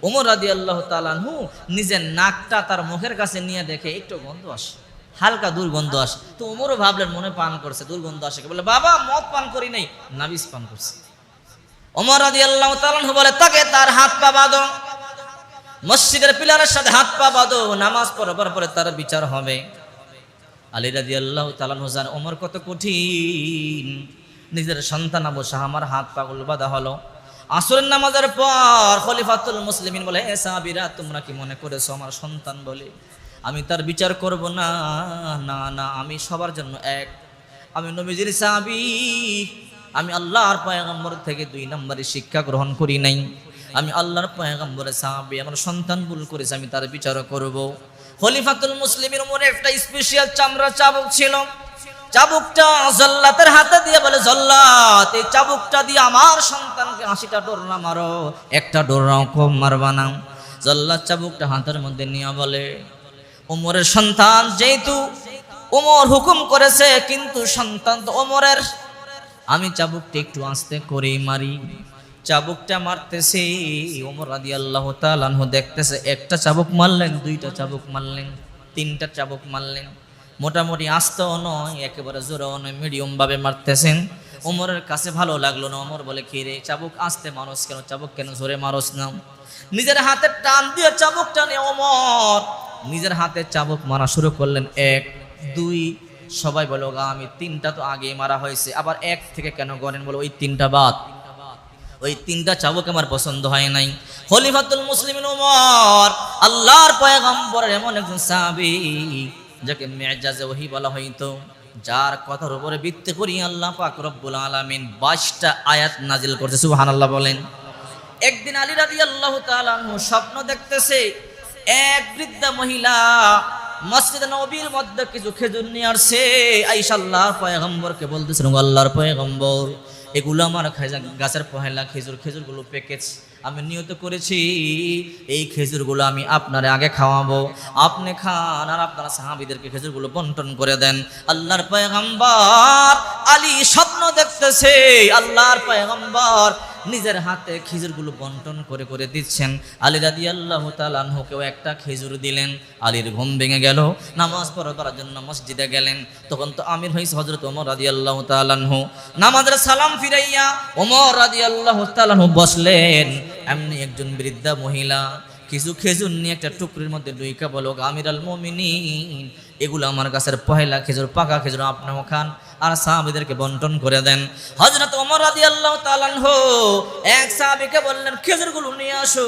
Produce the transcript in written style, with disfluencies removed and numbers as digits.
ওমর রাদিয়াল্লাহু তাআলা আনহু নিজের নাকটা তার মুখের কাছে নিয়ে দেখে একটু গন্ধ আসে, হালকা দুর্গন্ধ আসে। তো ওমরও ভাবলেন মনে পান করছে, দুর্গন্ধ আসে, বলে বাবা মদ পান করি নাই, নাবিস পান করছে। ওমর রাদিয়াল্লাহু তাআলা আনহু বলে তাকে তার হাত পা বাঁধো, মসজিদের পিলারের সাথে হাত পা বাঁধো, নামাজ পড়ার পরে তার বিচার হবে। আলী রাদিয়াল্লাহু তাআলা আনহু জানেন ওমর কত কঠিন, নিজের সন্তান আবু শাহ আমার হাত পা গুলো বাঁধা হলো। আসরের নামাজের পর খলিফাতুল মুসলিমিন বলে, হে সাহাবীরা তোমরা কি মনে করেছো আমার সন্তান বলে আমি তার বিচার করব না? না না, আমি সবার জন্য এক, আমি নবীজির সাহাবী, আমি আল্লাহর পয়গম্বর থেকে 2 নম্বরে শিক্ষা গ্রহণ করি নাই, আমি আল্লাহর পয়গম্বরের সাহাবী, আমার সন্তান ভুল করেছে আমি তার বিচার করব। খলিফাতুল মুসলিমিন মনে একটা স্পেশাল চামড়া চাবুক ছিল, চাবুকটা জল্লাতের হাতে দিয়ে বলে, জল্লাত এই চাবুকটা দিয়ে আমার সন্তানকে 80টা ডোরনা মারো, একটা ডোরনাও কম মারবা না। জল্লাত চাবুকটা হাতের মধ্যে নিয়ে বলে, ওমরের সন্তান যেহেতু ওমর হুকুম করেছে, কিন্তু সন্তান তো ওমরের, আমি চাবুকটা একটু আস্তে করেই মারি। চাবুকটা মারতেছে, ওমর রাদিয়াল্লাহু তাআলা আনহু দেখতেছে, একটা চাবুক মারলেন, 2টা চাবুক মারলেন, 3টা চাবুক মারলেন, মোটামুটি আস্তেও নয় একেবারে জোরেও নয়, মিডিয়াম ভাবে মারতেছেন। ওমরের কাছে ভালো লাগলো না, ওমর বলে কি রে চাবুক আস্তে মারস কেন, চাবুক কেন জোরে মারস না? নিজের হাতে টান দিয়ে চাবুকটা নিয়ে ওমর নিজের হাতে চাবুক মারা শুরু করলেন, 1 2, সবাই বলো আমি 3টা তো আগে মারা হয়েছে, আবার 1 থেকে কেন গণেন? বলো ওই 3টা বাদ, ওই 3টা চাবুক আমার পছন্দ হয় নাই। খলিফাতুল মুসলিমিন ওমর আল্লাহর পয়গম্বরের এমন একজন সাহাবী যাকে মেজাজে ওহী বলা হইতো, যার কথার উপরে ভিত্তি করে আল্লাহ পাক রব্বুল আলামিন 22টা আয়াত নাজিল করছে, সুবহানাল্লাহ বলেন। একদিন আলী রাদিয়াল্লাহু তাআলা আনহু স্বপ্ন দেখতেছে, এক বৃদ্ধা মহিলা মসজিদে নববীর মধ্যে কিছু খেজুর নিয়ে আসছে, আয়েশা আল্লাহর পয়গম্বরকে বলতেছেন, আল্লাহর পয়গম্বর এগুলো আমার গাছের পহেলা খেজুর, খেজুরগুলো পেকেছে, আমি নিয়ত করেছি এই খেজুরগুলো আমি আপনারে আগে খাওয়াবো, আপনি খান আর আপনারা সাহাবীদেরকে খেজুরগুলো বন্টন করে দেন। আল্লাহর পয়গম্বর আলী স্বপ্ন দেখতেছে, আল্লাহর পয়গম্বর নিজের হাতে খেজুরগুলো বন্টন করে করে দিচ্ছেন। আলী রাদিয়াল্লাহু তাআলা আনহুকেও একটা খেজুর দিলেন। আলীর ঘুম ভেঙে গেল, নামাজ পড়ার জন্য মসজিদে গেলেন। তখন তো আমির হয়েছে হযরত ওমর রাদিয়াল্লাহু তাআলা আনহু। নামাজের সালাম ফিরাইয়া ওমর রাদিয়াল্লাহু তাআলা আনহু বসলেন। এমনি একজন বৃদ্ধা মহিলা কিছু খেজুর নিয়ে একটা টুকরির মধ্যে ডুইকা বলো, আমিরুল মুমিনিন এগুলো আমার গাছের পহেলা খেজুর, পাকা খেজুর, আপনিও খান আর সাহাবীদেরকে বন্টন করে দেন। হযরত ওমর রাদিয়াল্লাহু তাআলা আনহু এক সাহাবীকে বললেন খেজুরগুলো নিয়ে আসো।